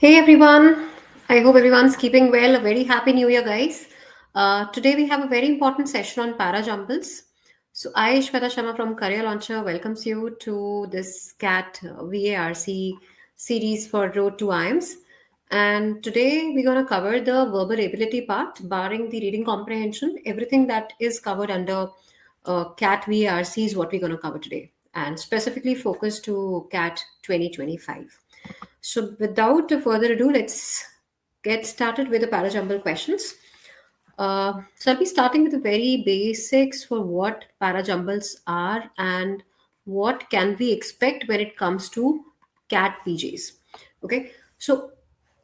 Hey everyone, I hope everyone's keeping well. A very happy new year, guys. Today we have a very important session on Parajumbles. So, I, Shweta Sharma from Career Launcher, welcomes you to this CAT VARC series for Road to IIMS. And today we're going to cover the verbal ability part, barring the reading comprehension. Everything that is covered under CAT VARC is what we're going to cover today, and specifically focused to CAT 2025. So, without further ado, let's get started with the parajumble questions. So, I'll be starting with the very basics for what parajumbles are and what can we expect when it comes to cat PJs. Okay, so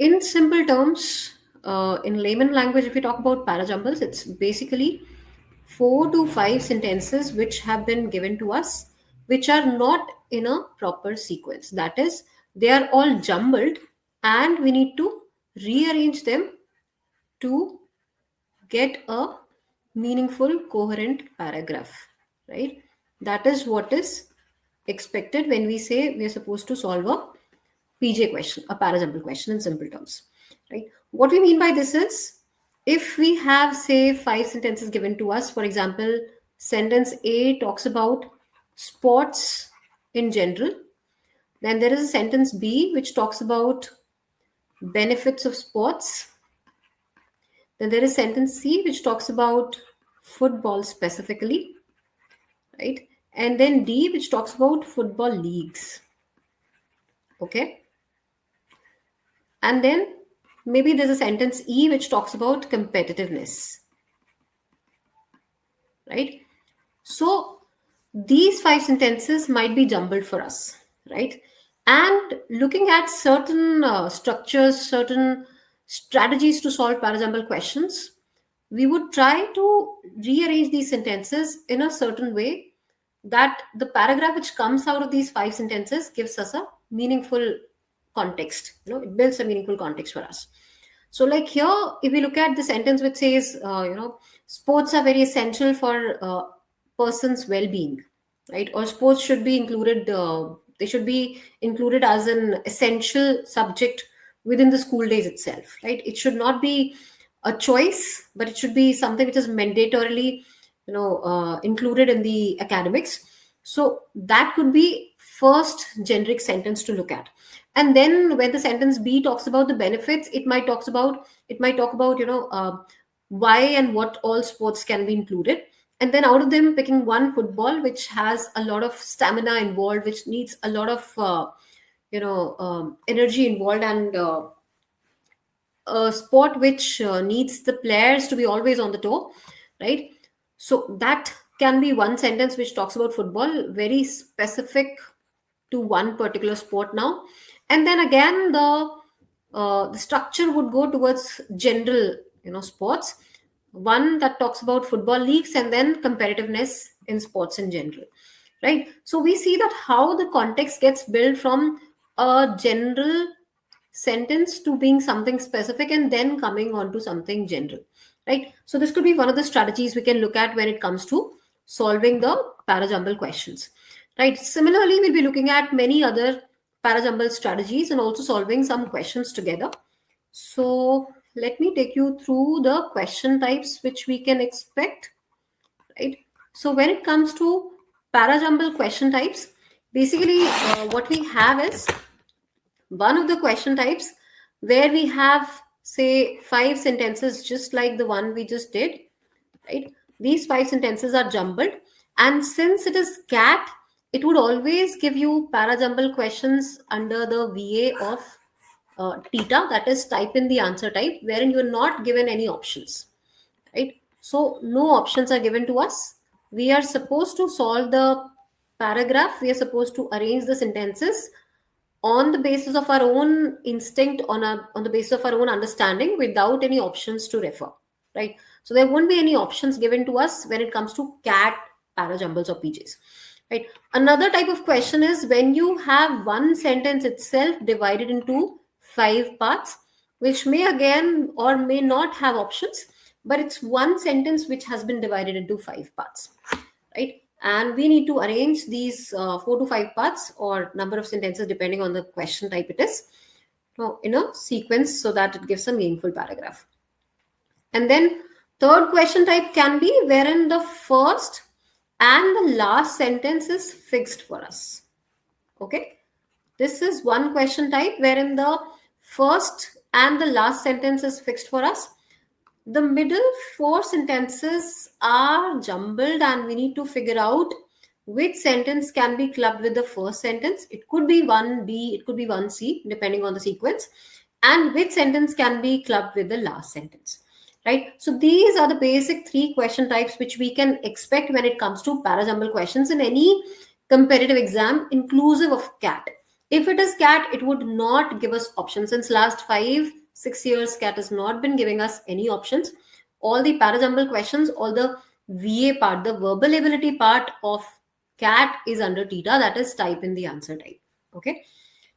in simple terms, in layman language, if we talk about parajumbles, it's basically 4 to 5 sentences which have been given to us, which are not in a proper sequence. That is, they are all jumbled and we need to rearrange them to get a meaningful, coherent paragraph, right? That is what is expected when we say we are supposed to solve a PJ question, a parajumble question in simple terms, right? What we mean by this is if we have, say, 5 sentences given to us, for example, sentence A talks about sports in general, then there is a sentence B which talks about benefits of sports. Then there is sentence C which talks about football specifically, right? And then D which talks about football leagues. Okay. And then maybe there's a sentence E which talks about competitiveness, right? So these 5 sentences might be jumbled for us, right? And looking at certain structures, certain strategies to solve parajumble questions, we would try to rearrange these sentences in a certain way that the paragraph which comes out of these 5 sentences gives us a meaningful context. It builds a meaningful context for us. So, like here, if we look at the sentence which says, sports are very essential for person's well-being, right? Or sports should be included. They should be included as an essential subject within the school days itself, right? It should not be a choice, but it should be something which is mandatorily, included in the academics. So that could be first generic sentence to look at. And then when the sentence B talks about the benefits, it might talk about why and what all sports can be included, and then out of them picking one football which has a lot of stamina involved, which needs a lot of energy involved, and a sport which needs the players to be always on the toe, right? So that can be one sentence which talks about football, very specific to one particular sport now. And then again, the structure would go towards general, sports. One that talks about football leagues, and then competitiveness in sports in general, right? So we see that how the context gets built from a general sentence to being something specific and then coming on to something general, right? So this could be one of the strategies we can look at when it comes to solving the parajumble questions, right? Similarly, we'll be looking at many other parajumble strategies and also solving some questions together. So let me take you through the question types which we can expect, right? So when it comes to parajumble question types, basically what we have is one of the question types where we have, say, 5 sentences just like the one we just did, right? These 5 sentences are jumbled, and since it is cat, it would always give you parajumble questions under the VA of theta, that is type in the answer type, wherein you're not given any options, right? So no options are given to us. We are supposed to solve the paragraph, we are supposed to arrange the sentences on the basis of our own instinct, on the basis of our own understanding, without any options to refer, right? So there won't be any options given to us when it comes to cat parajumbles or PJs, right? Another type of question is when you have one sentence itself divided into 5 parts, which may again or may not have options, but it's one sentence which has been divided into 5 parts, right? And we need to arrange these 4 to 5 parts or number of sentences depending on the question type it is, in a sequence so that it gives a meaningful paragraph. And then third question type can be wherein the first and the last sentence is fixed for us. Okay. This is one question type wherein the first and the last sentence is fixed for us. The middle four sentences are jumbled and we need to figure out which sentence can be clubbed with the first sentence. It could be 1B, it could be 1C, depending on the sequence, and which sentence can be clubbed with the last sentence. Right? So these are the basic three question types which we can expect when it comes to parajumble questions in any competitive exam, inclusive of CAT. If it is CAT, it would not give us options. Since last 5-6 years, CAT has not been giving us any options. All the parajumble questions, all the VA part, the verbal ability part of CAT is under TETA, that is type in the answer type. Okay.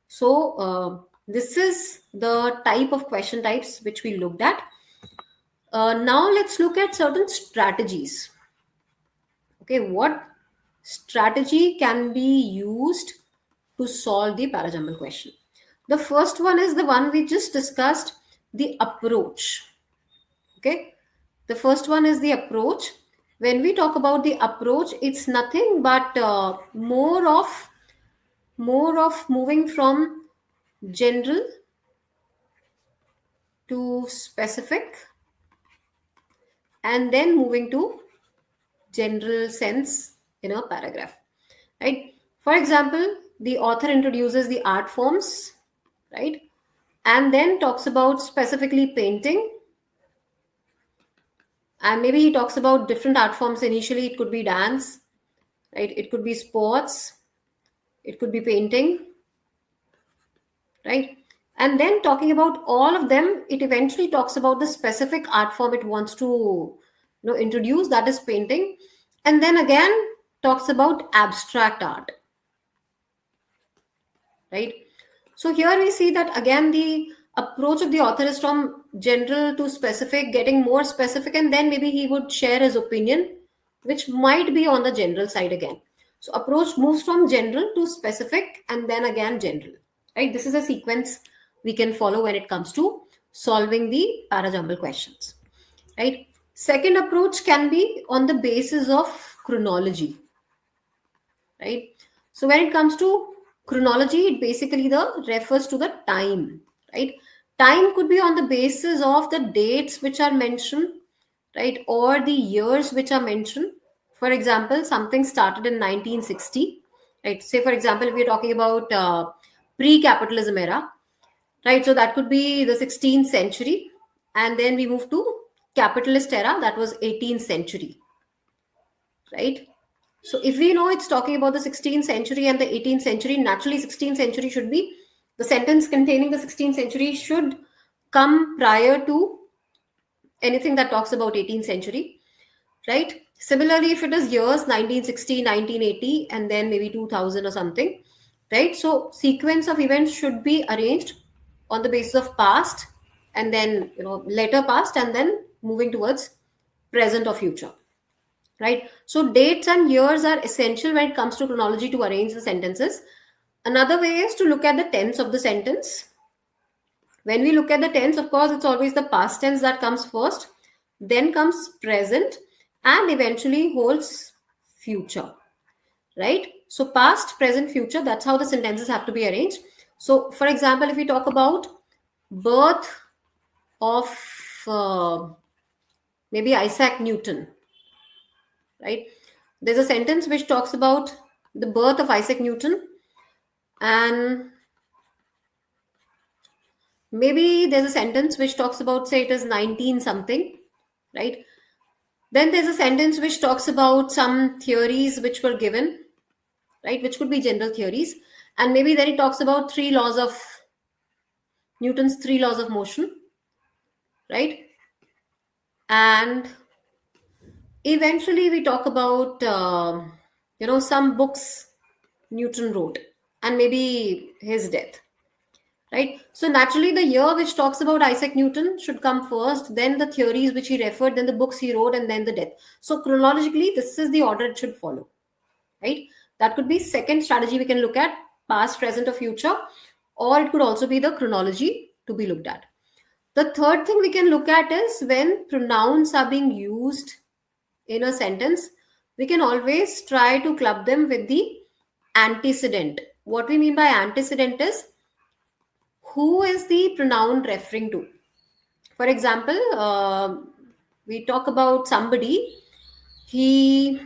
So this is the type of question types which we looked at. Now let's look at certain strategies. Okay, what strategy can be used to solve the parajumble question? The first one is the one we just discussed, the approach. Okay, the first one is the approach. When we talk about the approach, it's nothing but more of moving from general to specific and then moving to general sense in a paragraph, right? For example, the author introduces the art forms, right? And then talks about specifically painting. And maybe he talks about different art forms. Initially, it could be dance, right? It could be sports. It could be painting, right? And then talking about all of them, it eventually talks about the specific art form it wants to introduce, that is painting. And then again talks about abstract art, right? So here we see that again the approach of the author is from general to specific, getting more specific, and then maybe he would share his opinion, which might be on the general side again. So approach moves from general to specific and then again general, right? This is a sequence we can follow when it comes to solving the parajumble questions, right? Second approach can be on the basis of chronology, right? So when it comes to chronology, it basically refers to the time, right? Time could be on the basis of the dates which are mentioned, right? Or the years which are mentioned. For example, something started in 1960, right? Say, for example, if we're talking about pre-capitalism era, right? So that could be the 16th century. And then we move to capitalist era, that was 18th century, right? So if we know it's talking about the 16th century and the 18th century, naturally 16th century should be, the sentence containing the 16th century should come prior to anything that talks about 18th century, right? Similarly, if it is years 1960, 1980, and then maybe 2000 or something, right? So sequence of events should be arranged on the basis of past and then, later past and then moving towards present or future. Right? So dates and years are essential when it comes to chronology to arrange the sentences. Another way is to look at the tense of the sentence. When we look at the tense, of course, it's always the past tense that comes first, then comes present, and eventually holds future. Right? So past, present, future, that's how the sentences have to be arranged. So, for example, if we talk about birth of maybe Isaac Newton, right? There's a sentence which talks about the birth of Isaac Newton, and maybe there's a sentence which talks about, say, it is 19 something, right? Then there's a sentence which talks about some theories which were given, right? Which could be general theories. And maybe then it talks about Newton's three laws of motion, right? And eventually we talk about, some books Newton wrote and maybe his death, right? So naturally the year which talks about Isaac Newton should come first, then the theories which he referred, then the books he wrote, and then the death. So chronologically, this is the order it should follow, right? That could be second strategy we can look at, past, present, or future. or it could also be the chronology to be looked at. The third thing we can look at is when pronouns are being used in a sentence, we can always try to club them with the antecedent. What we mean by antecedent is who is the pronoun referring to. For example, we talk about somebody, he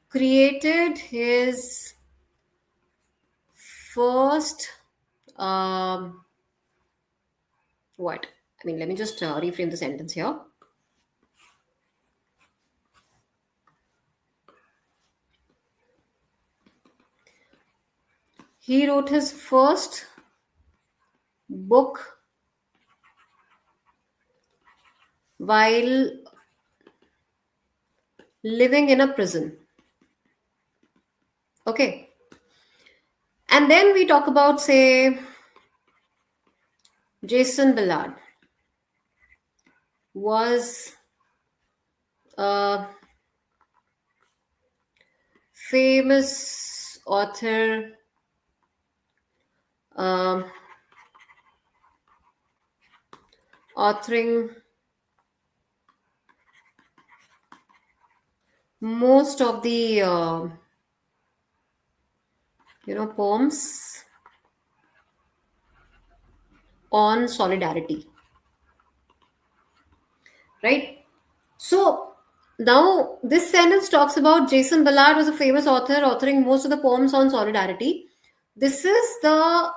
created his first what I mean, let me just reframe the sentence here. He wrote his first book while living in a prison. Okay. And then we talk about, say, Jason Ballard was a famous author, authoring most of the poems on solidarity, right? So now this sentence talks about Jason Ballard was a famous author authoring most of the poems on solidarity. This is the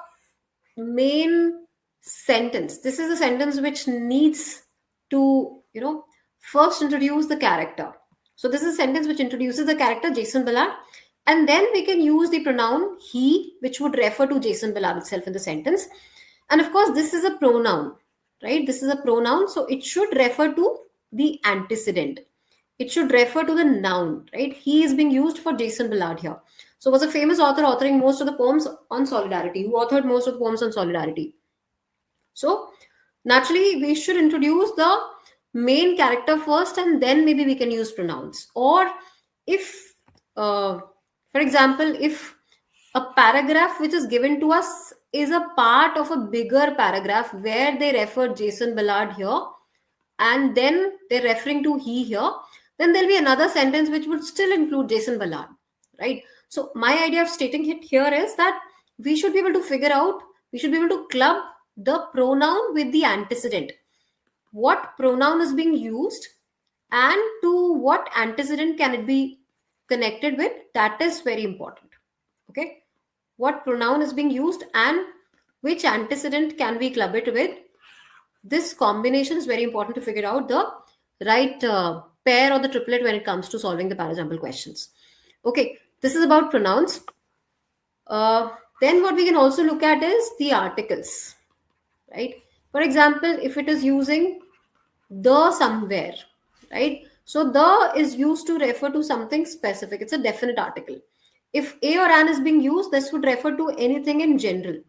main sentence. This is a sentence which needs to, first introduce the character. So this is a sentence which introduces the character Jason Ballard, and then we can use the pronoun he, which would refer to Jason Ballard itself in the sentence. And of course, this is a pronoun, right? This is a pronoun, so it should refer to the antecedent. It should refer to the noun, right? He is being used for Jason Ballard here. So was a famous author authoring most of the poems on solidarity. Who authored most of the poems on solidarity? So naturally, we should introduce the main character first, and then maybe we can use pronouns. Or if, for example, if a paragraph which is given to us is a part of a bigger paragraph where they refer Jason Ballard here, and then they're referring to he here, then there'll be another sentence which would still include Jason Ballard, right? So my idea of stating it here is that we should be able to figure out, we should be able to club the pronoun with the antecedent. What pronoun is being used and to what antecedent can it be connected with? That is very important. Okay. What pronoun is being used and which antecedent can we club it with? This combination is very important to figure out the right pair or the triplet when it comes to solving the parajumble questions. Okay, this is about pronouns. Then what we can also look at is the articles, right? For example, if it is using the somewhere, right? So the is used to refer to something specific. It's a definite article. If a or an is being used, this would refer to anything in general,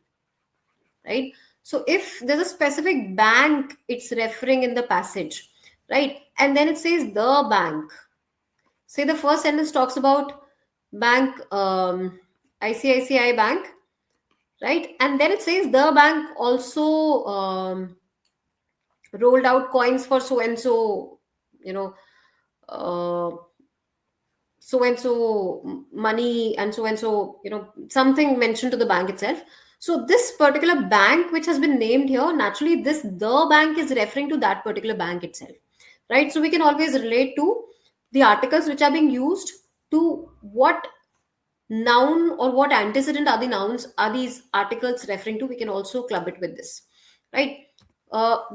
right? So if there's a specific bank, it's referring in the passage, right? And then it says the bank. Say the first sentence talks about bank, ICICI Bank, right? And then it says the bank also rolled out coins for so and so, so and so money and so, something mentioned to the bank itself. So this particular bank which has been named here, naturally this the bank is referring to that particular bank itself, right? So we can always relate to the articles which are being used to what noun or what antecedent are the nouns, are these articles referring to. We can also club it with this, right?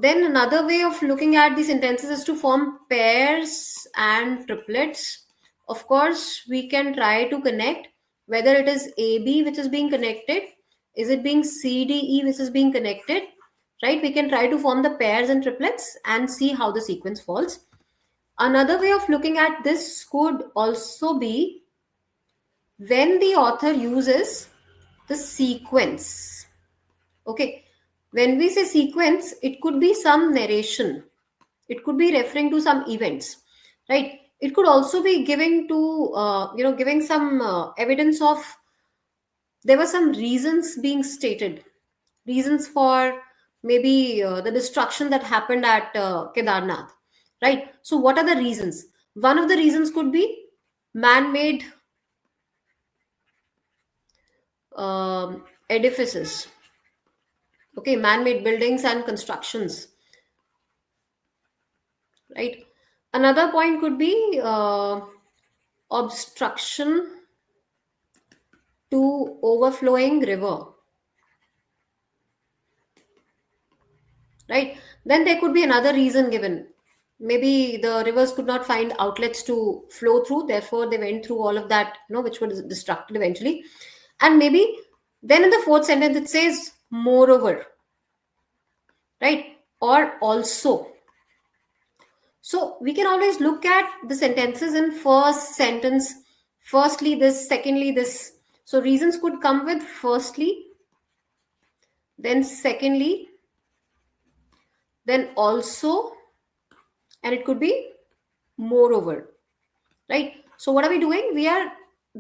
Then another way of looking at these sentences is to form pairs and triplets. Of course, we can try to connect whether it is AB which is being connected, is it being CDE which is being connected, right? We can try to form the pairs and triplets and see how the sequence falls. Another way of looking at this could also be when the author uses the sequence. Okay, when we say sequence, it could be some narration, it could be referring to some events, right? It could also be giving to giving some evidence of there were some reasons being stated, reasons for maybe the destruction that happened at Kedarnath, right? So, what are the reasons? One of the reasons could be man made edifices, okay, man made buildings and constructions, right? Another point could be obstruction to overflowing river, right? Then there could be another reason given. Maybe the rivers could not find outlets to flow through, therefore they went through all of that, which was destructed eventually. And maybe then in the fourth sentence it says moreover, right? Or also. So we can always look at the sentences in first sentence, firstly this, secondly this. So reasons could come with firstly, then secondly, then also, and it could be moreover, right? So what are we doing? We are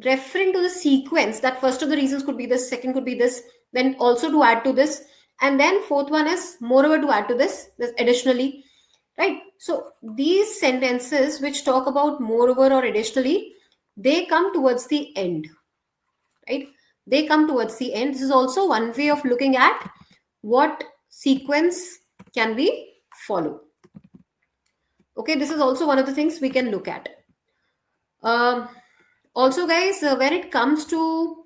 referring to the sequence that first of the reasons could be this, second could be this, then also to add to this, and then fourth one is moreover to add to this additionally, right? So these sentences which talk about moreover or additionally, they come towards the end, right? They come towards the end. This is also one way of looking at what sequence can we follow. Okay, this is also one of the things we can look at. Also, guys, when it comes to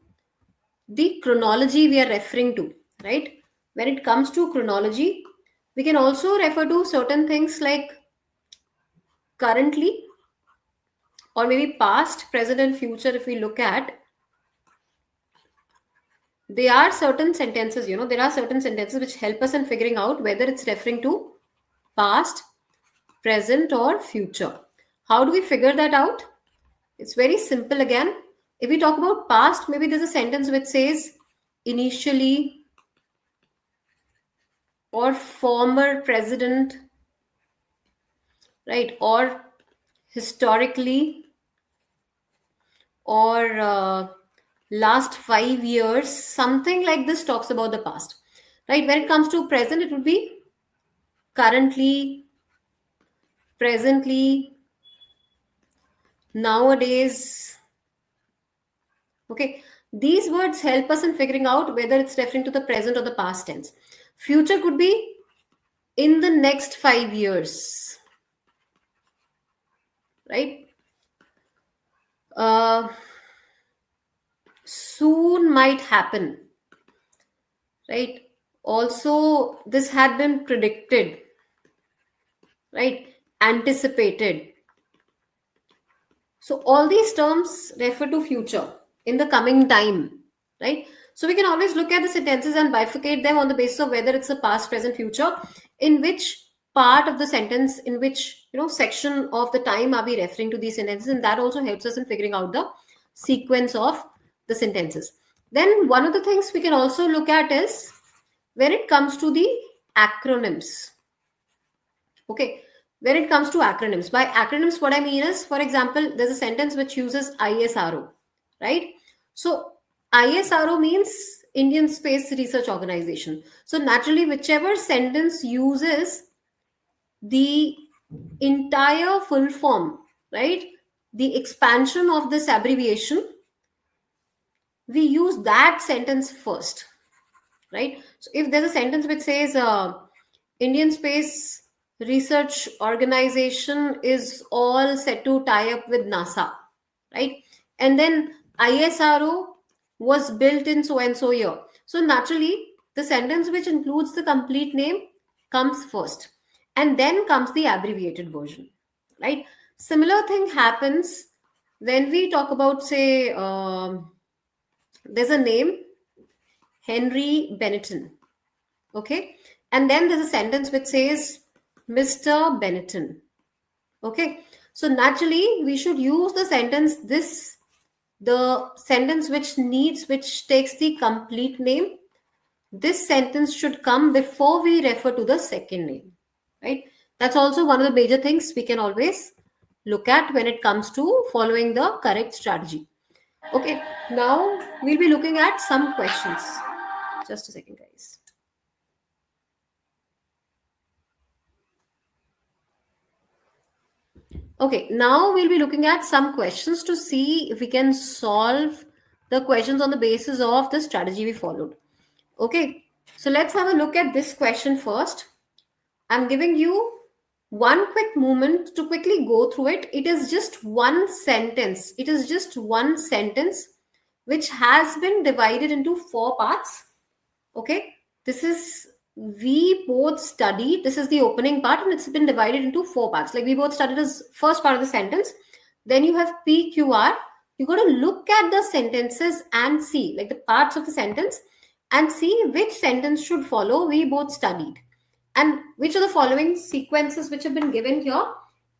the chronology we are referring to, right? When it comes to chronology, we can also refer to certain things like currently, or maybe past, present, and future. If we look at, there are certain sentences, there are certain sentences which help us in figuring out whether it's referring to past, present, or future. How do we figure that out? It's very simple again. If we talk about past, maybe there's a sentence which says initially, or former president, right? Or historically, or last 5 years, something like this talks about the past, right? When it comes to present, it would be currently, presently, nowadays. Okay, these words help us in figuring out whether it's referring to the present or the past tense. Future could be in the next 5 years, right? Soon might happen, right? Also, this had been predicted, right? Anticipated. So all these terms refer to future, in the coming time, right? So we can always look at the sentences and bifurcate them on the basis of whether it's a past, present, future, in which part of the sentence, in which section of the time are we referring to these sentences, and that also helps us in figuring out the sequence of the sentences. Then one of the things we can also look at is when it comes to the acronyms. Okay, when it comes to acronyms, by acronyms what I mean is, for example, there's a sentence which uses ISRO, right? So ISRO means Indian Space Research Organization. So naturally, whichever sentence uses the entire full form, right, the expansion of this abbreviation, we use that sentence first, right? So if there's a sentence which says Indian Space Research Organization is all set to tie up with NASA, right? And then ISRO was built in so and so year. So naturally, the sentence which includes the complete name comes first, and then comes the abbreviated version, right? Similar thing happens when we talk about, say, there's a name, Henry Benetton, okay? And then there's a sentence which says Mr. Benetton, okay? So naturally, we should use the sentence the sentence which takes the complete name. This sentence should come before we refer to the second name, right? That's also one of the major things we can always look at when it comes to following the correct strategy. Okay, now we'll be looking at some questions. Just a second, guys. Okay, now we'll be looking at some questions to see if we can solve the questions on the basis of the strategy we followed. Okay, so let's have a look at this question first. I'm giving you one quick moment to quickly go through it. It is just one sentence. It is just one sentence which has been divided into four parts. Okay, this is we both studied. This is the opening part, and it's been divided into four parts. Like we both studied as first part of the sentence. Then you have PQR. You got to look at the sentences and see, like the parts of the sentence, and see which sentence should follow. We both studied, and which of the following sequences which have been given here,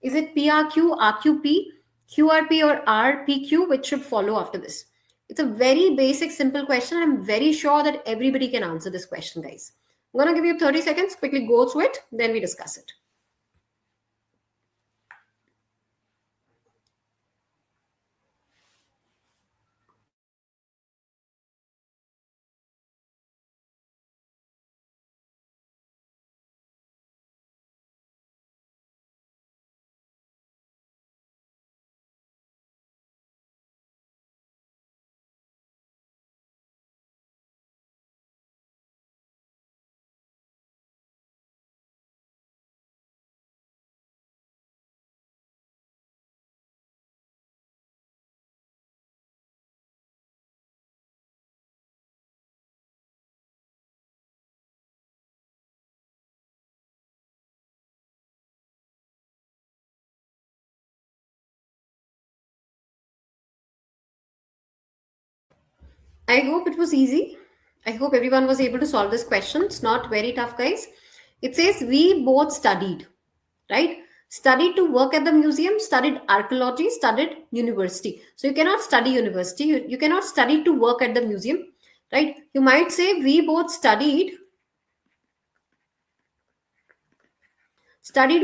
is it PRQ, RQP, QRP, or RPQ, which should follow after this? It's a very basic, simple question. I'm very sure that everybody can answer this question, guys. I'm going to give you 30 seconds, quickly go through it, then we discuss it. I hope it was easy. I hope everyone was able to solve this question. It's not very tough, guys. It says we both studied, right? Studied to work at the museum, studied archaeology, studied university. So you cannot study university, you cannot study to work at the museum, right? You might say we both studied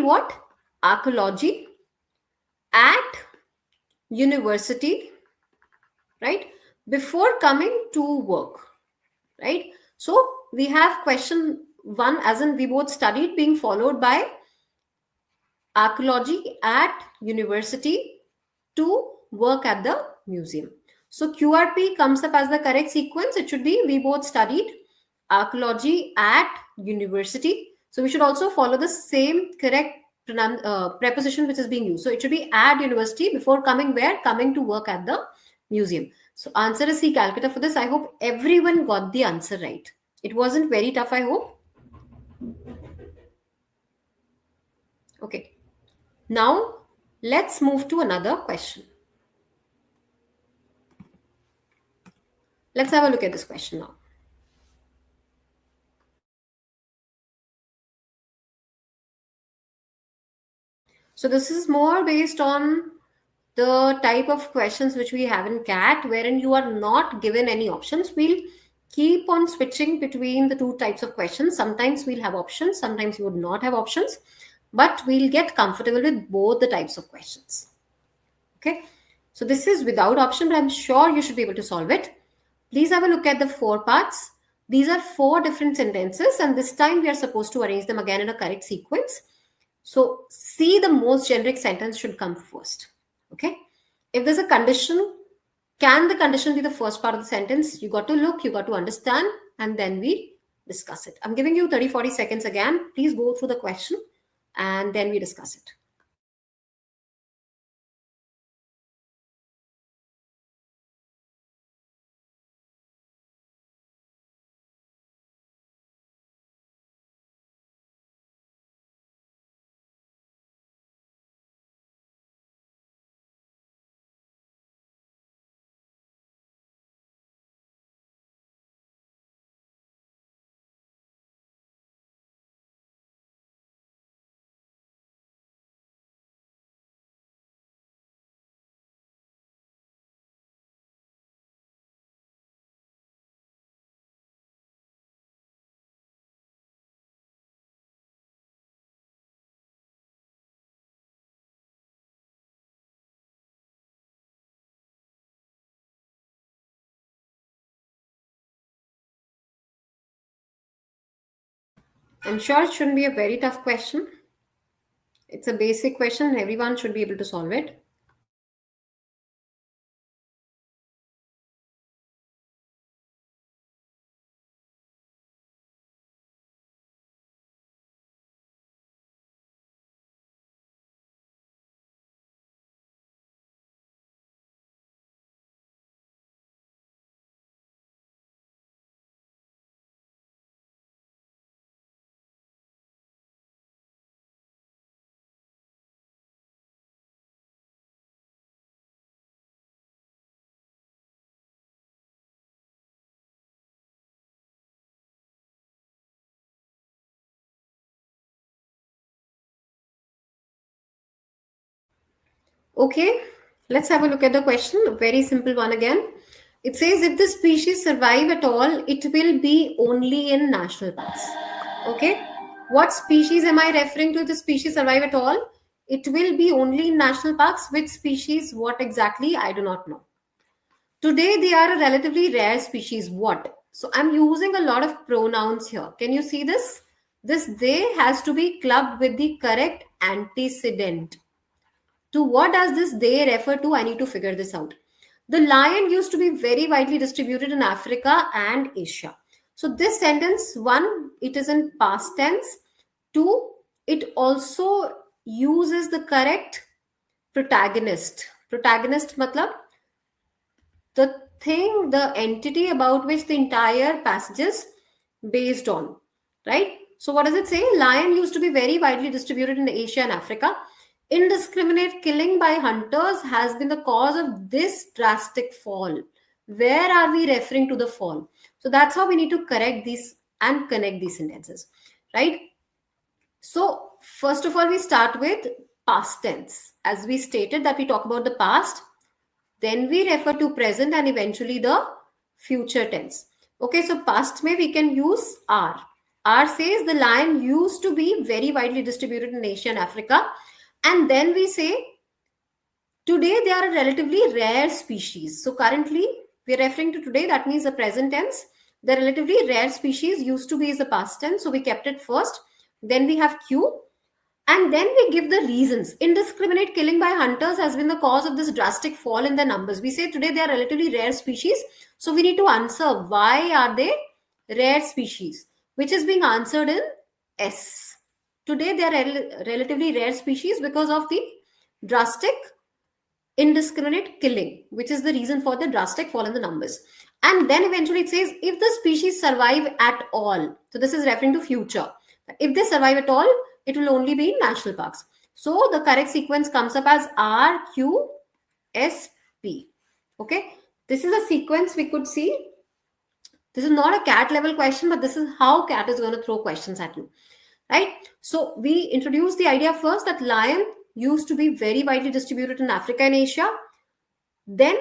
what? Archaeology at university, right? Before coming to work, right? So we have question one, as in we both studied, being followed by archaeology at university to work at the museum. So QRP comes up as the correct sequence. It should be we both studied archaeology at university. So we should also follow the same correct preposition which is being used. So it should be at university before coming where? Coming to work at the museum. So answer is C, Calcutta for this. I hope everyone got the answer right. It wasn't very tough, I hope. Okay. Now let's move to another question. Let's have a look at this question now. So this is more based on the type of questions which we have in CAT, wherein you are not given any options. We'll keep on switching between the two types of questions. Sometimes we'll have options, sometimes you would not have options, but we'll get comfortable with both the types of questions. Okay, so this is without option, but I'm sure you should be able to solve it. Please have a look at the four parts. These are four different sentences, and this time we are supposed to arrange them again in a correct sequence. So C, the most generic sentence, should come first. Okay. If there's a condition, can the condition be the first part of the sentence? You got to look, you got to understand, and then we discuss it. I'm giving you 30-40 seconds again. Please go through the question and then we discuss it. I'm sure it shouldn't be a very tough question. It's a basic question and everyone should be able to solve it. Okay, let's have a look at the question. A very simple one again. It says if the species survive at all, it will be only in national parks. Okay, what species am I referring to? The species survive at all? It will be only in national parks. Which species? What exactly? I do not know. Today, they are a relatively rare species. What? So, I'm using a lot of pronouns here. Can you see this? This they has to be clubbed with the correct antecedent. To what does this they refer to? I need to figure this out. The lion used to be very widely distributed in Africa and Asia. So, this sentence one, it is in past tense. Two, it also uses the correct protagonist. Protagonist matlab the thing, the entity about which the entire passage is based on, right? So, what does it say? Lion used to be very widely distributed in Asia and Africa. Indiscriminate killing by hunters has been the cause of this drastic fall. Where are we referring to the fall? So, that's how we need to correct these and connect these sentences, right? So, first of all, we start with past tense. As we stated, that we talk about the past, then we refer to present and eventually the future tense. Okay, so past may we can use are. Are says the lion used to be very widely distributed in Asia and Africa. And then we say today they are a relatively rare species. So currently we are referring to today, that means the present tense. The relatively rare species used to be is the past tense. So we kept it first. Then we have Q, and then we give the reasons. Indiscriminate killing by hunters has been the cause of this drastic fall in the numbers. We say today they are relatively rare species. So we need to answer why are they rare species, which is being answered in S. Today they are relatively rare species because of the drastic indiscriminate killing, which is the reason for the drastic fall in the numbers. And then eventually it says if the species survive at all. So this is referring to future. If they survive at all, it will only be in national parks. So the correct sequence comes up as RQSP. Okay. This is a sequence we could see. This is not a CAT level question, but this is how CAT is going to throw questions at you, right? So we introduced the idea first that lion used to be very widely distributed in Africa and Asia. Then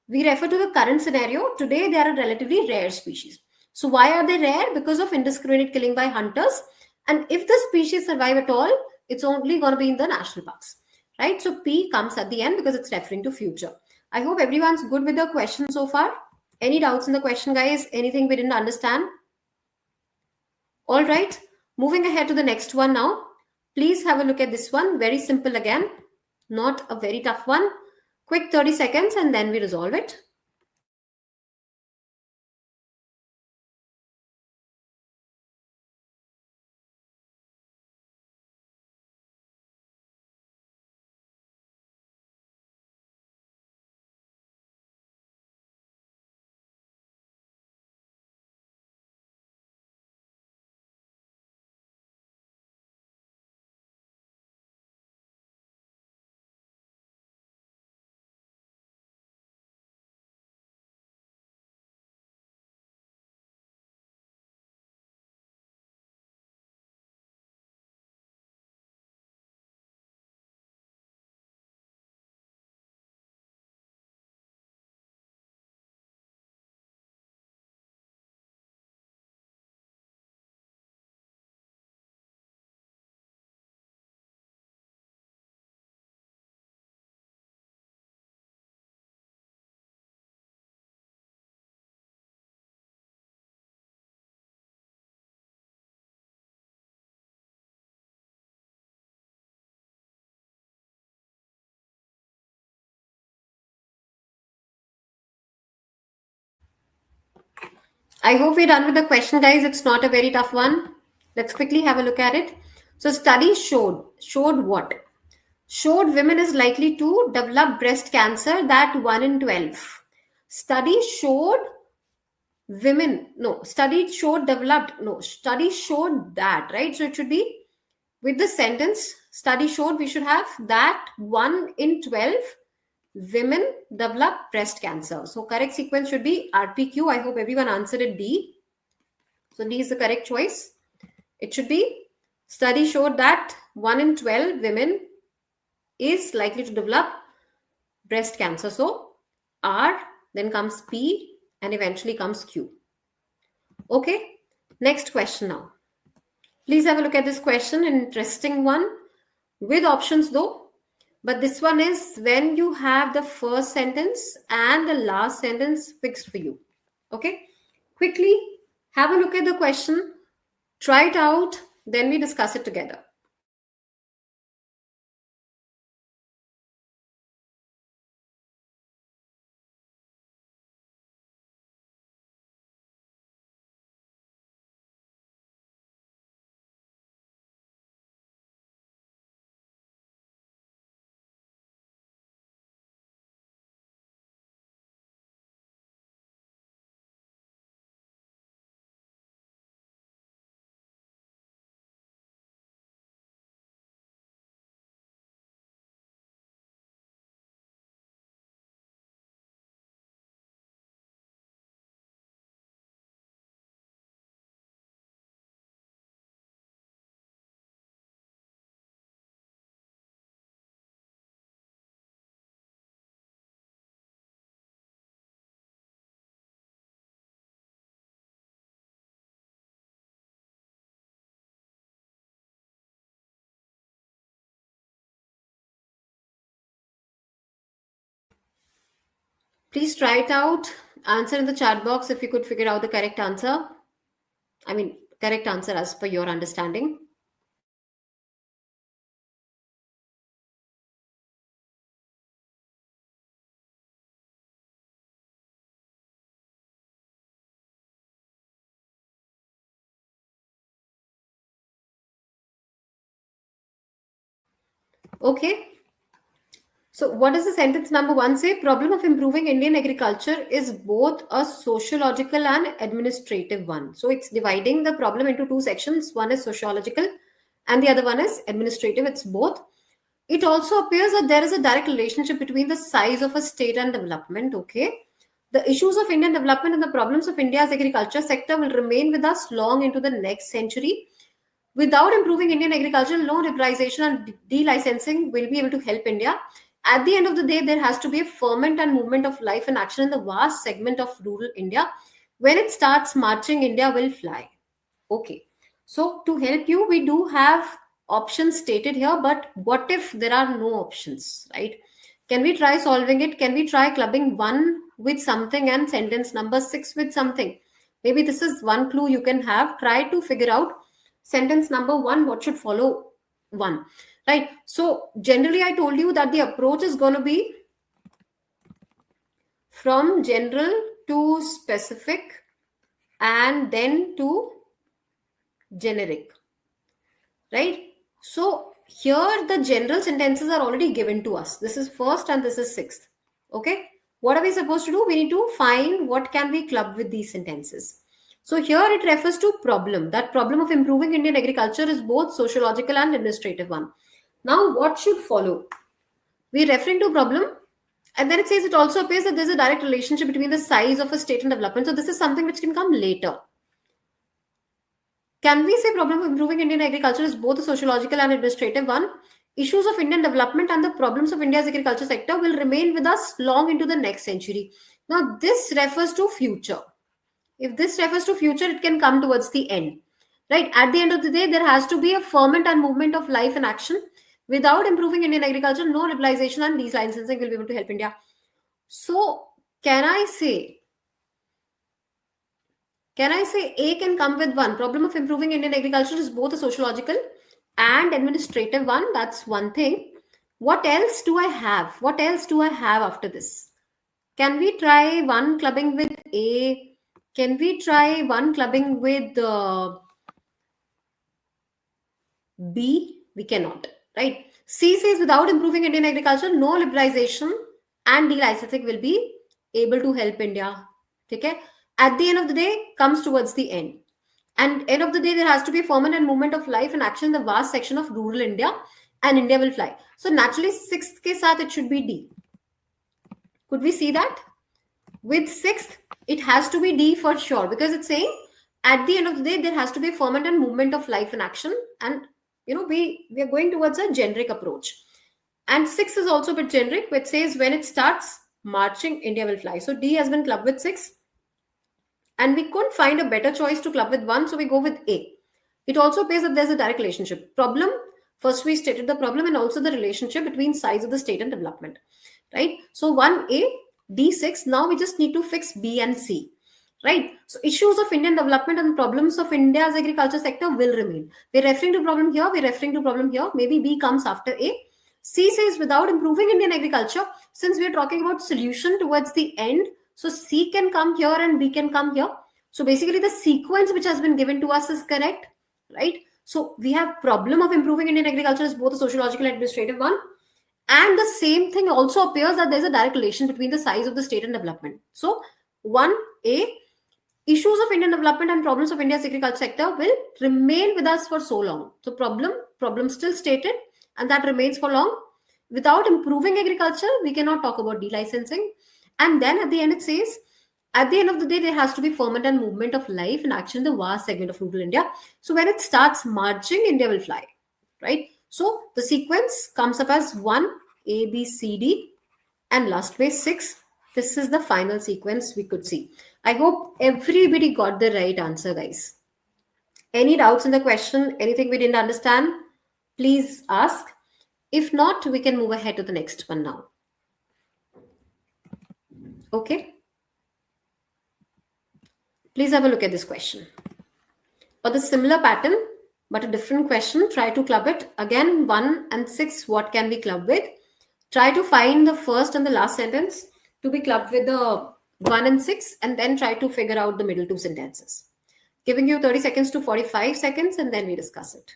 we refer to the current scenario. Today, they are a relatively rare species. So, why are they rare? Because of indiscriminate killing by hunters. And if the species survive at all, it's only going to be in the national parks, right? So, P comes at the end because it's referring to future. I hope everyone's good with the question so far. Any doubts in the question, guys? Anything we didn't understand? All right, moving ahead to the next one now. Please have a look at this one. Very simple again, not a very tough one. Quick 30 seconds and then we resolve it. I hope we're done with the question, guys. It's not a very tough one. Let's quickly have a look at it. So, studies showed what? Showed women is likely to develop breast cancer, that 1 in 12. Studies showed women, no, studies showed developed, no, studies showed that, right? So it should be with the sentence, study showed, we should have that 1 in 12 women develop breast cancer. So correct sequence should be RPQ. I hope everyone answered it D. So D is the correct choice. It should be study showed that 1 in 12 women is likely to develop breast cancer. So R, then comes P, and eventually comes Q. Okay, next question now. Please have a look at this question, an interesting one with options though. But this one is when you have the first sentence and the last sentence fixed for you. Okay, quickly have a look at the question, try it out, then we discuss it together. Please try it out. Answer in the chat box if you could figure out the correct answer. I mean, correct answer as per your understanding. Okay. So, what does the sentence number 1 say? Problem of improving Indian agriculture is both a sociological and administrative one. So, it's dividing the problem into two sections. One is sociological and the other one is administrative. It's both. It also appears that there is a direct relationship between the size of a state and development. Okay. The issues of Indian development and the problems of India's agriculture sector will remain with us long into the next century. Without improving Indian agriculture, no liberalization and delicensing will be able to help India. At the end of the day, there has to be a ferment and movement of life and action in the vast segment of rural India. When it starts marching, India will fly. Okay. So, to help you, we do have options stated here, but what if there are no options, right? Can we try solving it? Can we try clubbing 1 with something and sentence number 6 with something? Maybe this is one clue you can have. Try to figure out sentence number 1, what should follow 1, right? So, generally, I told you that the approach is going to be from general to specific and then to generic, right? So here the general sentences are already given to us. This is first and this is sixth. Okay. What are we supposed to do? We need to find what can be clubbed with these sentences. So here it refers to problem. That problem of improving Indian agriculture is both sociological and administrative one. Now what should follow? We're referring to problem, and then it says it also appears that there's a direct relationship between the size of a state and development. So this is something which can come later. Can we say problem of improving Indian agriculture is both a sociological and administrative one? Issues of Indian development and the problems of India's agriculture sector will remain with us long into the next century. Now, this refers to future. If this refers to future, it can come towards the end. Right? At the end of the day, there has to be a ferment and movement of life and action. Without improving Indian agriculture, no liberalization and delicensing will be able to help India. So, can I say A can come with 1? Problem of improving Indian agriculture is both a sociological and administrative one. That's one thing. What else do I have? What else do I have after this? Can we try 1 clubbing with A Can we try one clubbing with B? We cannot, right? C says without improving Indian agriculture, no liberalization and delicensing will be able to help India. Okay? At the end of the day, comes towards the end. And end of the day, there has to be permanent movement of life and action in the vast section of rural India, and India will fly. So naturally, sixth ke saath it should be D. Could we see that? With sixth, it has to be D for sure, because it's saying at the end of the day, there has to be a permanent movement of life and action, and we are going towards a generic approach. And six is also a bit generic, which says when it starts marching, India will fly. So D has been clubbed with six, and we couldn't find a better choice to club with one, so we go with A. It also appears that there's a direct relationship. Problem, first we stated the problem and also the relationship between size of the state and development, right? So 1A, D6, now we just need to fix B and C, right? So issues of Indian development and problems of India's agriculture sector will remain. We're referring to problem here, we're referring to problem here, maybe B comes after A. C says without improving Indian agriculture, since we're talking about solution towards the end, so C can come here and B can come here. So basically the sequence which has been given to us is correct, right? So we have problem of improving Indian agriculture is both a sociological and administrative one. And the same thing also appears that there's a direct relation between the size of the state and development. So 1A, issues of Indian development and problems of India's agriculture sector will remain with us for so long. So problem still stated, and that remains for long. Without improving agriculture, we cannot talk about delicensing. And then at the end it says, at the end of the day, there has to be ferment and movement of life and action in the vast segment of rural India. So when it starts marching, India will fly, right? So the sequence comes up as 1, A, B, C, D, and last way 6. This is the final sequence we could see. I hope everybody got the right answer, guys. Any doubts in the question? Anything we didn't understand? Please ask. If not, we can move ahead to the next one now. Okay. Please have a look at this question. Or the similar pattern, but a different question. Try to club it. Again, 1 and 6, what can we club with? Try to find the first and the last sentence to be clubbed with the 1 and 6, and then try to figure out the middle two sentences. Giving you 30 seconds to 45 seconds, and then we discuss it.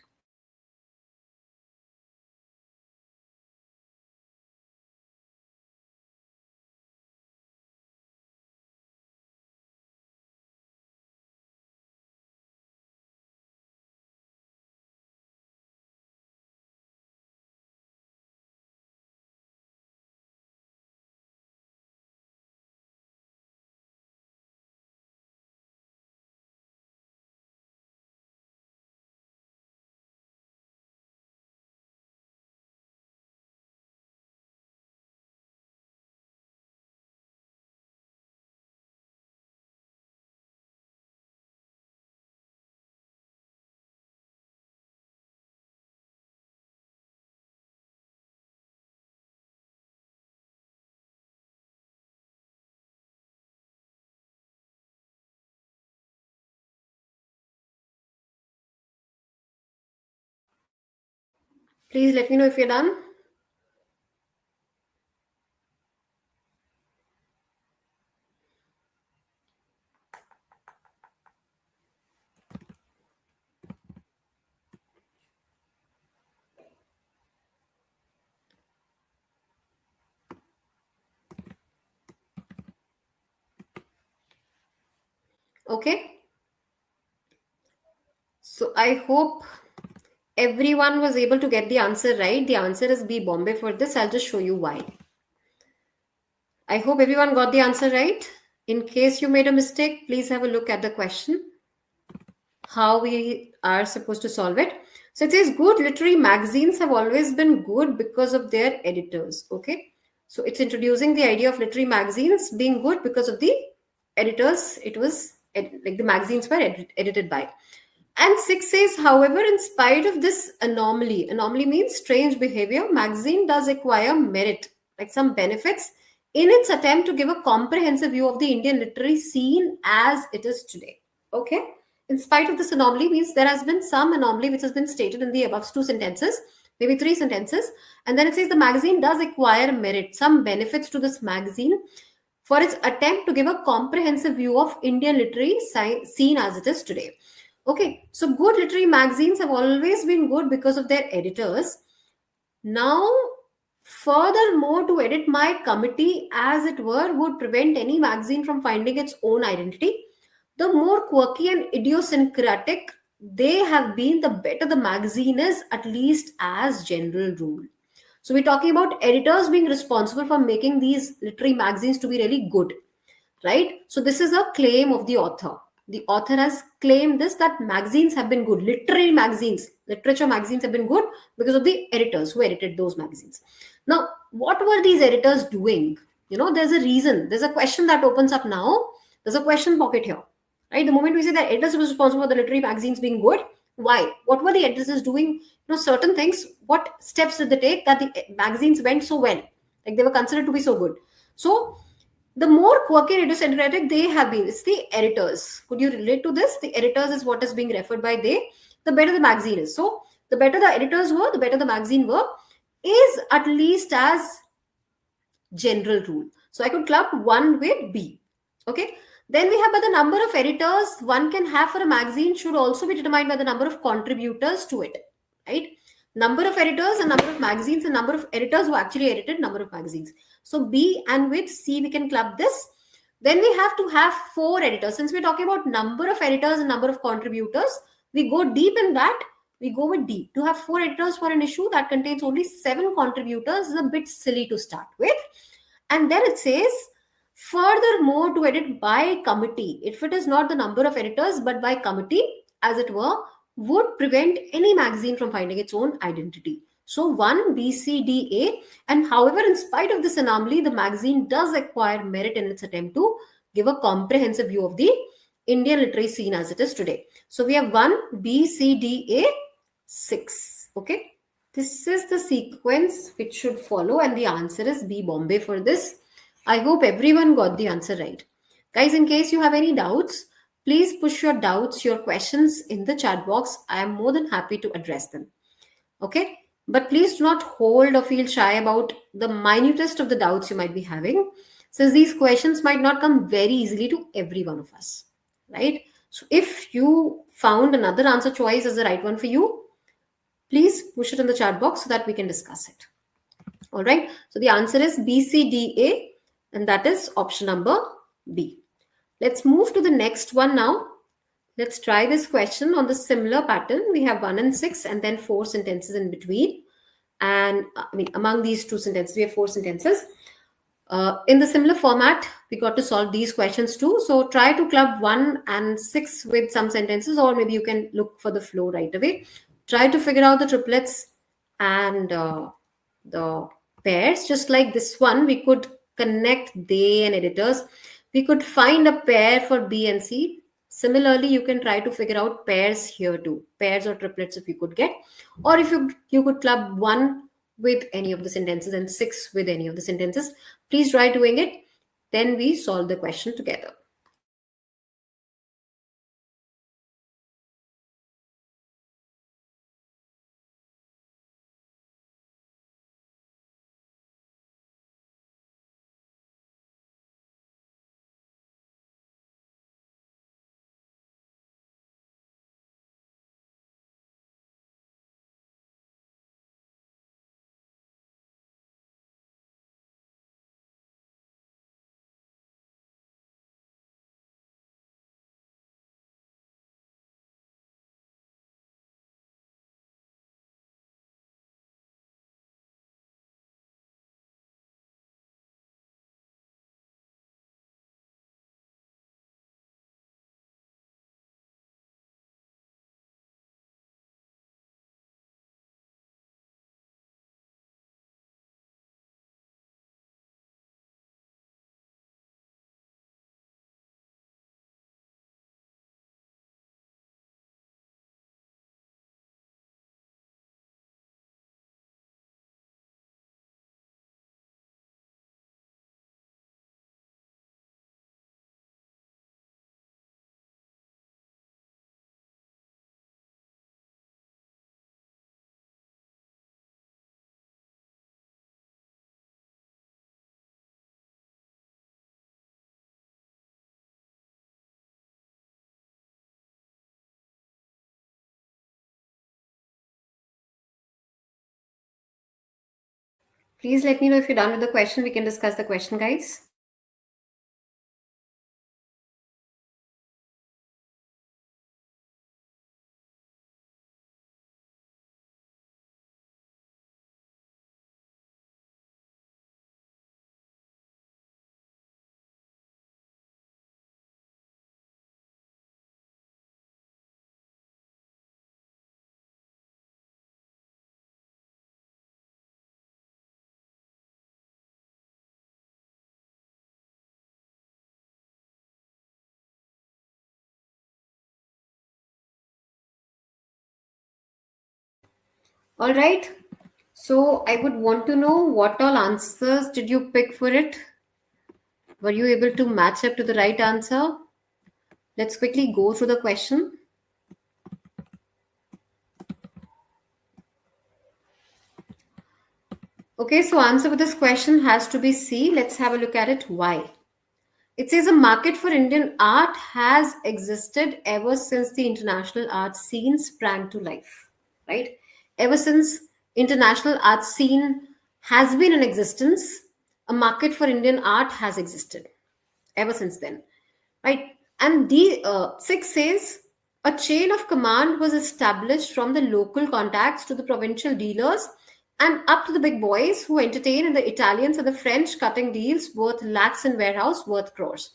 Please let me know if you're done. Okay. So I hope everyone was able to get the answer right. The answer is B, Bombay. For this, I'll just show you why. I hope everyone got the answer right. In case you made a mistake, please have a look at the question, how we are supposed to solve it. So it says good literary magazines have always been good because of their editors. Okay. So it's introducing the idea of literary magazines being good because of the editors. It was like the magazines were edited by. And 6 says, however, in spite of this anomaly means strange behavior, magazine does acquire merit, like some benefits, in its attempt to give a comprehensive view of the Indian literary scene as it is today. Okay? In spite of this anomaly means there has been some anomaly which has been stated in the above 2 sentences, maybe 3 sentences. And then it says the magazine does acquire merit, some benefits to this magazine for its attempt to give a comprehensive view of Indian literary scene as it is today. Okay, so good literary magazines have always been good because of their editors. Now, furthermore, to edit my committee, as it were, would prevent any magazine from finding its own identity. The more quirky and idiosyncratic they have been, the better the magazine is, at least as general rule. So we're talking about editors being responsible for making these literary magazines to be really good, right? So this is a claim of the author. The author has claimed this, that magazines have been good, literary magazines, literature magazines have been good because of the editors who edited those magazines. Now, what were these editors doing? There's a reason, there's a question that opens up now. There's a question pocket here, right? The moment we say that editors were responsible for the literary magazines being good, why? What were the editors doing? Certain things. What steps did they take that the magazines went so well, like they were considered to be so good? So the more quirky and idiosyncratic they have been, it's the editors. Could you relate to this? The editors is what is being referred by they. The better the magazine is. So the better the editors were, the better the magazine were, is at least as general rule. So I could club one with B. Okay. Then we have, by the number of editors one can have for a magazine should also be determined by the number of contributors to it. Right? Number of editors and number of magazines and number of editors who actually edited number of magazines. So B, and with C we can club this. Then we have to have 4 editors. Since we're talking about number of editors and number of contributors, we go deep in that. We go with D. To have 4 editors for an issue that contains only 7 contributors is a bit silly to start with. And then it says, furthermore, to edit by committee, if it is not the number of editors but by committee, as it were, would prevent any magazine from finding its own identity. So 1, B, C, D, A. And however, in spite of this anomaly, the magazine does acquire merit in its attempt to give a comprehensive view of the Indian literary scene as it is today. So we have 1, B, C, D, A, 6. Okay. This is the sequence which should follow, and the answer is B, Bombay, for this. I hope everyone got the answer right. Guys, in case you have any doubts, please push your doubts, your questions in the chat box. I am more than happy to address them. Okay? But please do not hold or feel shy about the minutest of the doubts you might be having, since these questions might not come very easily to every one of us. Right? So if you found another answer choice as the right one for you, please push it in the chat box so that we can discuss it. All right. So the answer is B, C, D, A, and that is option number B. Let's move to the next one now. Let's try this question on the similar pattern. We have 1 and 6 and then 4 sentences in between. And among these 2 sentences, we have 4 sentences. In the similar format, we got to solve these questions too. So try to club 1 and 6 with some sentences, or maybe you can look for the flow right away. Try to figure out the triplets and the pairs. Just like this one, we could connect they and editors. We could find a pair for B and C. Similarly, you can try to figure out pairs here too, pairs or triplets if you could get, or if you could club 1 with any of the sentences and 6 with any of the sentences. Please try doing it. Then we solve the question together. Please let me know if you're done with the question. We can discuss the question, guys. All right. So I would want to know what all answers did you pick for it? Were you able to match up to the right answer? Let's quickly go through the question. Okay, so answer for this question has to be C. Let's have a look at it. Why? It says a market for Indian art has existed ever since the international art scene sprang to life, right? Ever since international art scene has been in existence, a market for Indian art has existed ever since then, right? And the 6 says a chain of command was established from the local contacts to the provincial dealers and up to the big boys who entertain in the Italians and the French cutting deals worth lakhs in warehouse worth crores.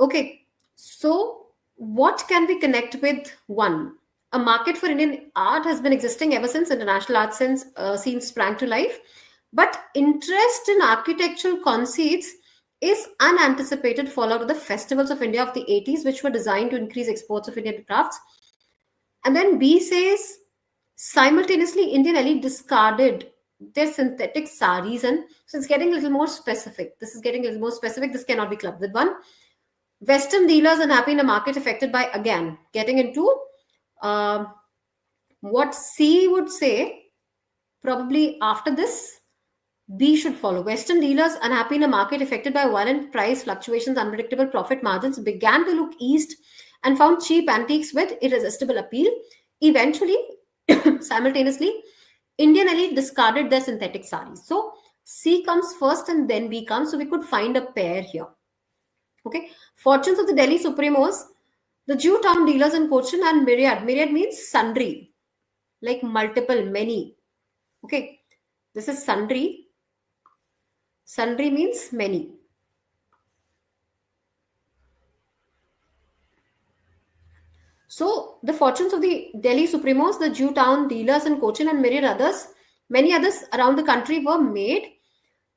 Okay, so what can we connect with? One, a market for Indian art has been existing ever since international art scene sprang to life, but interest in architectural conceits is unanticipated fallout of the festivals of India of the 80s, which were designed to increase exports of Indian crafts. And then B says simultaneously Indian elite discarded their synthetic saris, and so it's getting a little more specific. This is getting a little more specific. This cannot be clubbed with one. Western dealers unhappy in a market affected by, again, getting into uh, what C would say, probably after this, B should follow. Western dealers unhappy in a market affected by violent price fluctuations, unpredictable profit margins, began to look east and found cheap antiques with irresistible appeal. Eventually, simultaneously, Indian elite discarded their synthetic saris. So C comes first and then B comes. So we could find a pair here. Okay. Fortunes of the Delhi Supremos, the Jew town dealers in Cochin and myriad. Myriad means sundry, like multiple, many. Okay. This is sundry. Sundry means many. So the fortunes of the Delhi Supremos, the Jew town dealers in Cochin and myriad others, many others around the country were made.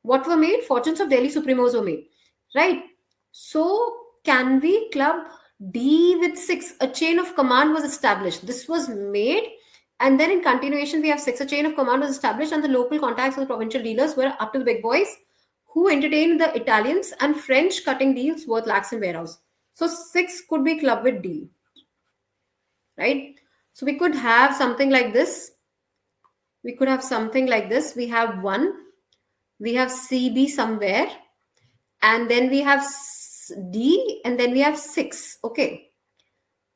What were made? Fortunes of Delhi Supremos were made. Right. So can we club D with 6? A chain of command was established. This was made. And then in continuation, we have 6. A chain of command was established, and the local contacts of the provincial dealers were up to the big boys who entertained the Italians and French cutting deals worth lakhs in warehouse. So 6 could be clubbed with D. Right? So we could have something like this. We could have something like this. We have 1. We have CB somewhere. And then we have D, and then we have 6. Okay.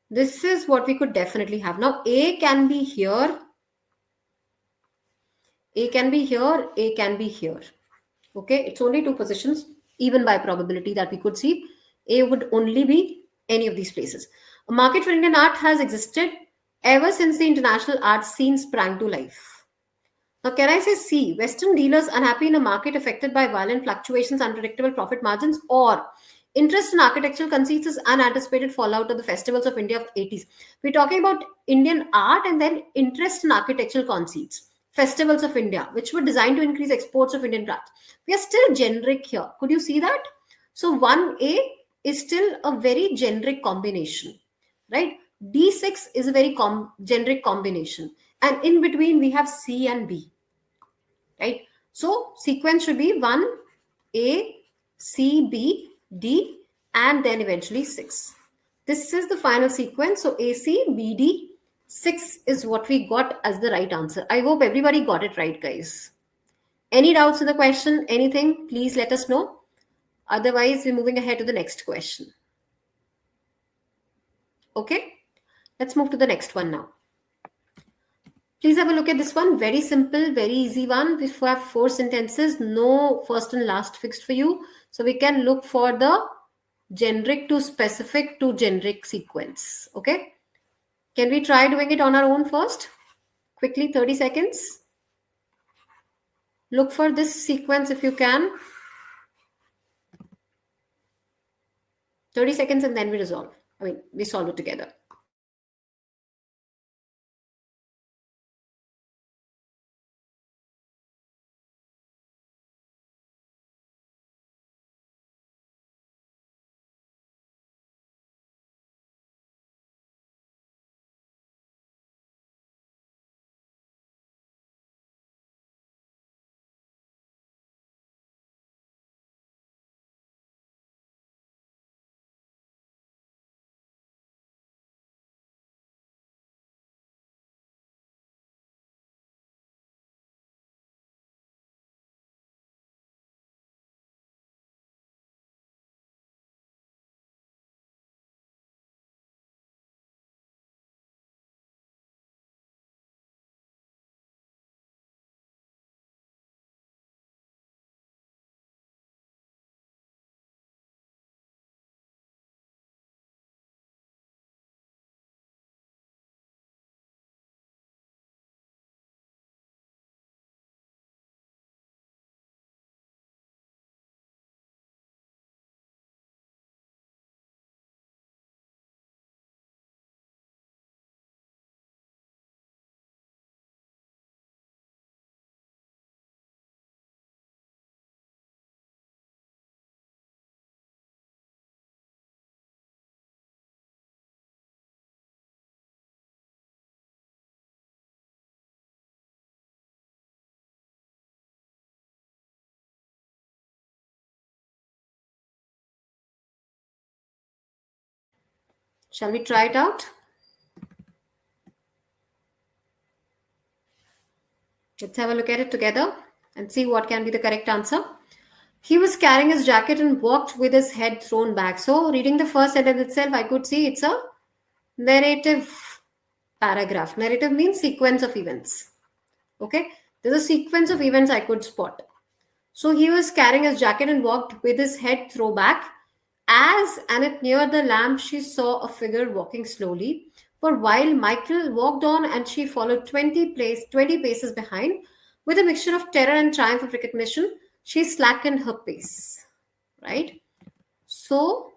This is what we could definitely have. Now, A can be here. A can be here. A can be here. Okay. It's only 2 positions, even by probability that we could see. A would only be any of these places. A market for Indian art has existed ever since the international art scene sprang to life. Now, can I say C? Western dealers unhappy in a market affected by violent fluctuations, unpredictable profit margins, or interest in architectural conceits is unanticipated fallout of the festivals of India of 80s. We're talking about Indian art and then interest in architectural conceits. Festivals of India, which were designed to increase exports of Indian crafts. We are still generic here. Could you see that? So 1A is still a very generic combination, right? D6 is a very generic combination. And in between, we have C and B, right? So sequence should be 1, A, C, B, D, and then eventually 6. This is the final sequence. So A, C, B, D, 6 is what we got as the right answer. I hope everybody got it right, guys. Any doubts in the question, anything, please let us know. Otherwise, we're moving ahead to the next question. Okay, let's move to the next one now. Please have a look at this one. Very simple, very easy one. We have four sentences, no first and last fixed for you. So we can look for the generic to specific to generic sequence. Okay. Can we try doing it on our own first? Quickly, 30 seconds. Look for this sequence if you can. 30 seconds and then we resolve. We solve it together. Shall we try it out? Let's have a look at it together and see what can be the correct answer. He was carrying his jacket and walked with his head thrown back. So, reading the first sentence itself, I could see it's a narrative paragraph. Narrative means sequence of events. Okay, there's a sequence of events I could spot. So, he was carrying his jacket and walked with his head thrown back. As Annette neared the lamp, she saw a figure walking slowly. For while Michael walked on and she followed 20 paces behind, with a mixture of terror and triumph of recognition, she slackened her pace. Right? So,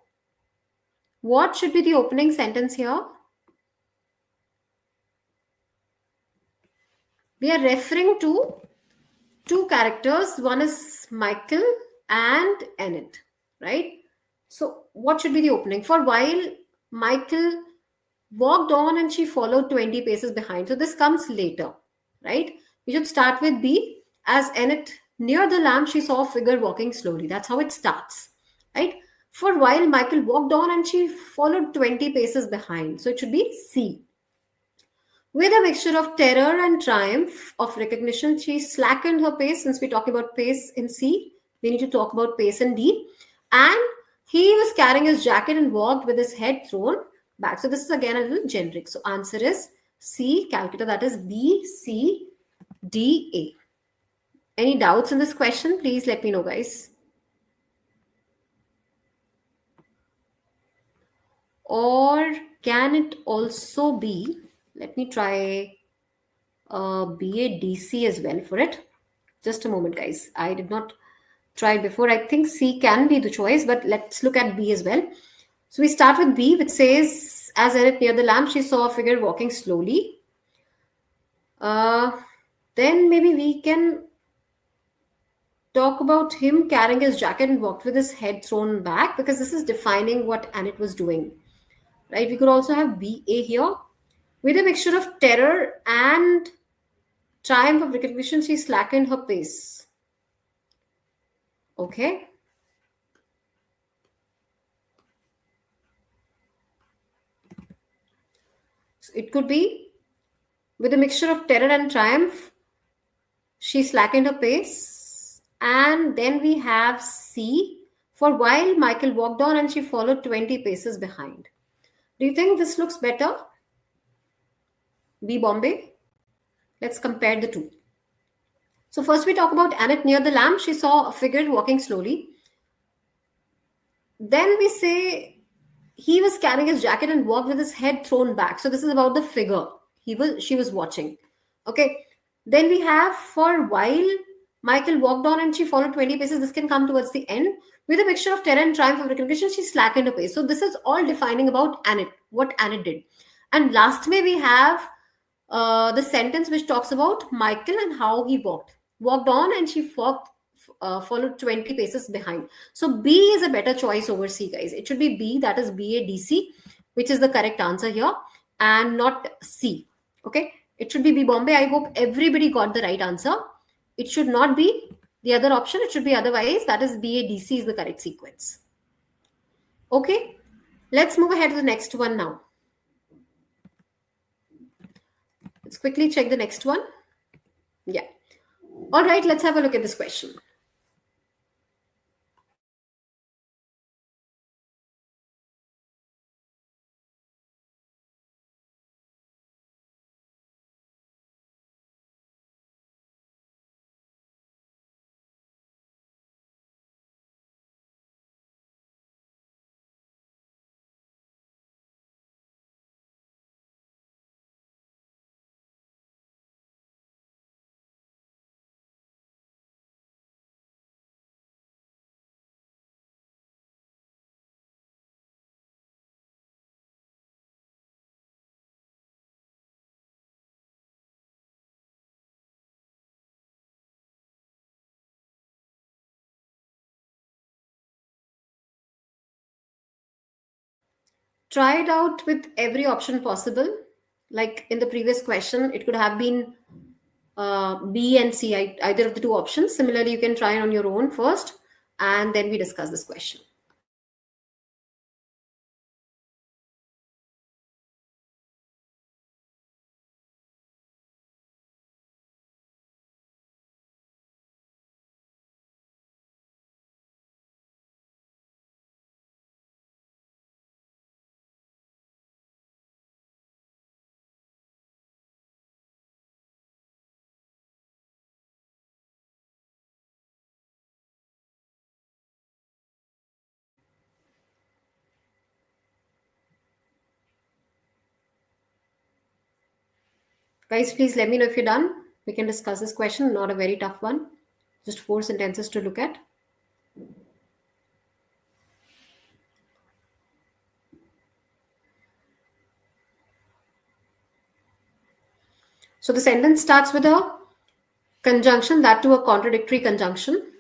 what should be the opening sentence here? We are referring to two characters. One is Michael and Annette. Right? So, what should be the opening? For while Michael walked on and she followed 20 paces behind. So this comes later, right? We should start with B. As Annette near the lamp, she saw a figure walking slowly. That's how it starts, right? For while Michael walked on and she followed 20 paces behind. So it should be C. With a mixture of terror and triumph of recognition, she slackened her pace. Since we're talking about pace in C, we need to talk about pace in D. And he was carrying his jacket and walked with his head thrown back. So this is again a little generic. So answer is C, calculator, that is B, C, D, A. Any doubts in this question? Please let me know, guys. Or can it also be, let me try BA DC as well for it. Just a moment, guys. I did not try it before. I think C can be the choice, but let's look at B as well. So we start with B, which says, as Annette near the lamp, she saw a figure walking slowly. Then maybe we can talk about him carrying his jacket and walked with his head thrown back, because this is defining what Annette was doing. Right? We could also have BA here. With a mixture of terror and triumph of recognition, she slackened her pace. Okay. So it could be with a mixture of terror and triumph, she slackened her pace. And then we have C. For while Michael walked on and she followed 20 paces behind. Do you think this looks better? B, Bombay? Let's compare the two. So first we talk about Annette. Near the lamp, she saw a figure walking slowly. Then we say he was carrying his jacket and walked with his head thrown back. So this is about the figure she was watching. Okay. Then we have, for while Michael walked on and she followed 20 paces. This can come towards the end. With a mixture of terror and triumph of recognition, she slackened her pace. So this is all defining about Annette, what Annette did. And last May we have the sentence which talks about Michael and how he walked on, and she followed 20 paces behind. So B is a better choice over C, guys. It should be B, that is BADC, which is the correct answer here, and not C. Okay, it should be B, Bombay. I hope everybody got the right answer. It should not be the other option. It should be otherwise. That is BADC is the correct sequence. Okay, let's move ahead to the next one now. Let's quickly check the next one. Yeah. All right, let's have a look at this question. Try it out with every option possible. Like in the previous question, it could have been B and C, either of the two options. Similarly, you can try it on your own first, and then we discuss this question. Guys, please let me know if you're done. We can discuss this question, not a very tough one. Just 4 sentences to look at. So the sentence starts with a conjunction, that to a contradictory conjunction.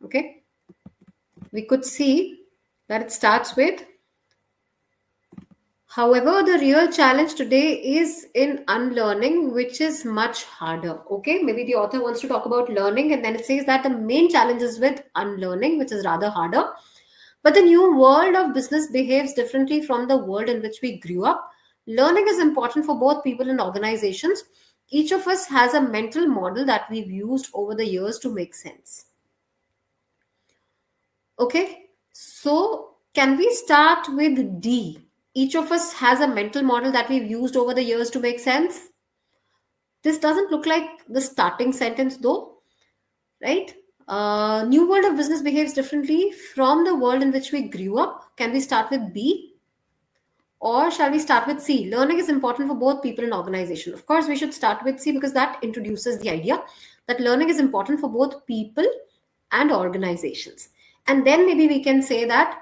Okay. We could see that it starts with, however, the real challenge today is in unlearning, which is much harder. Okay, maybe the author wants to talk about learning, and then it says that the main challenge is with unlearning, which is rather harder. But the new world of business behaves differently from the world in which we grew up. Learning is important for both people and organizations. Each of us has a mental model that we've used over the years to make sense. Okay, so can we start with D? Each of us has a mental model that we've used over the years to make sense. This doesn't look like the starting sentence though, right? New world of business behaves differently from the world in which we grew up. Can we start with B? Or shall we start with C? Learning is important for both people and organization. Of course, we should start with C because that introduces the idea that learning is important for both people and organizations. And then maybe we can say that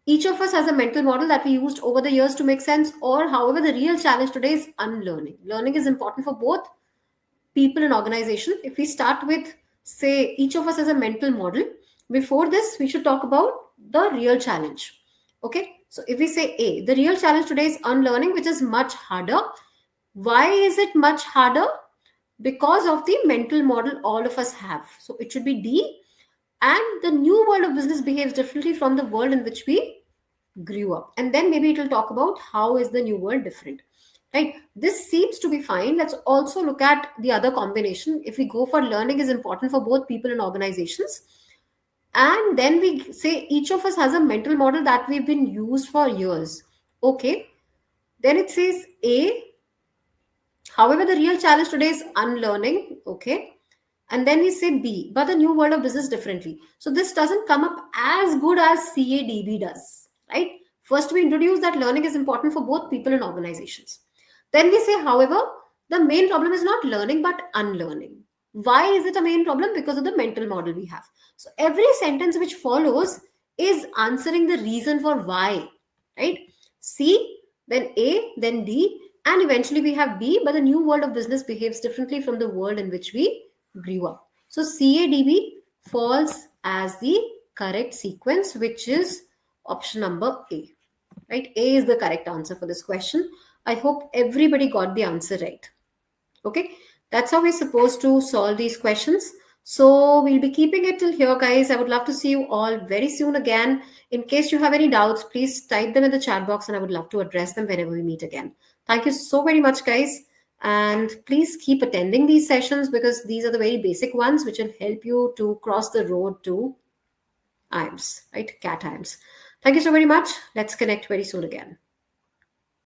each of us has a mental model that we used over the years to make sense, or however, the real challenge today is unlearning. Learning is important for both people and organization. If we start with, say, each of us has a mental model, before this, we should talk about the real challenge. Okay, so if we say A, the real challenge today is unlearning, which is much harder. Why is it much harder? Because of the mental model all of us have. So it should be D. And the new world of business behaves differently from the world in which we grew up. And then maybe it will talk about how is the new world different. Right? This seems to be fine. Let's also look at the other combination. If we go for learning is important for both people and organizations, and then we say each of us has a mental model that we've been used for years. Okay. Then it says A, However, the real challenge today is unlearning. Okay. And then we say B, but the new world of business differently. So this doesn't come up as good as CADB does, right? First, we introduce that learning is important for both people and organizations. Then we say, however, the main problem is not learning but unlearning. Why is it a main problem? Because of the mental model we have. So every sentence which follows is answering the reason for why, right? C, then A, then D, and eventually we have B, but the new world of business behaves differently from the world in which we grew up. So CADB falls as the correct sequence, which is option number A. Right? A is the correct answer for this question. I hope everybody got the answer right. Okay, that's how we're supposed to solve these questions. So we'll be keeping it till here, guys. I would love to see you all very soon again. In case you have any doubts, please type them in the chat box and I would love to address them whenever we meet again. Thank you so very much, guys. And please keep attending these sessions because these are the very basic ones which will help you to cross the road to IIMS, right? CAT IIMS. Thank you so very much. Let's connect very soon again.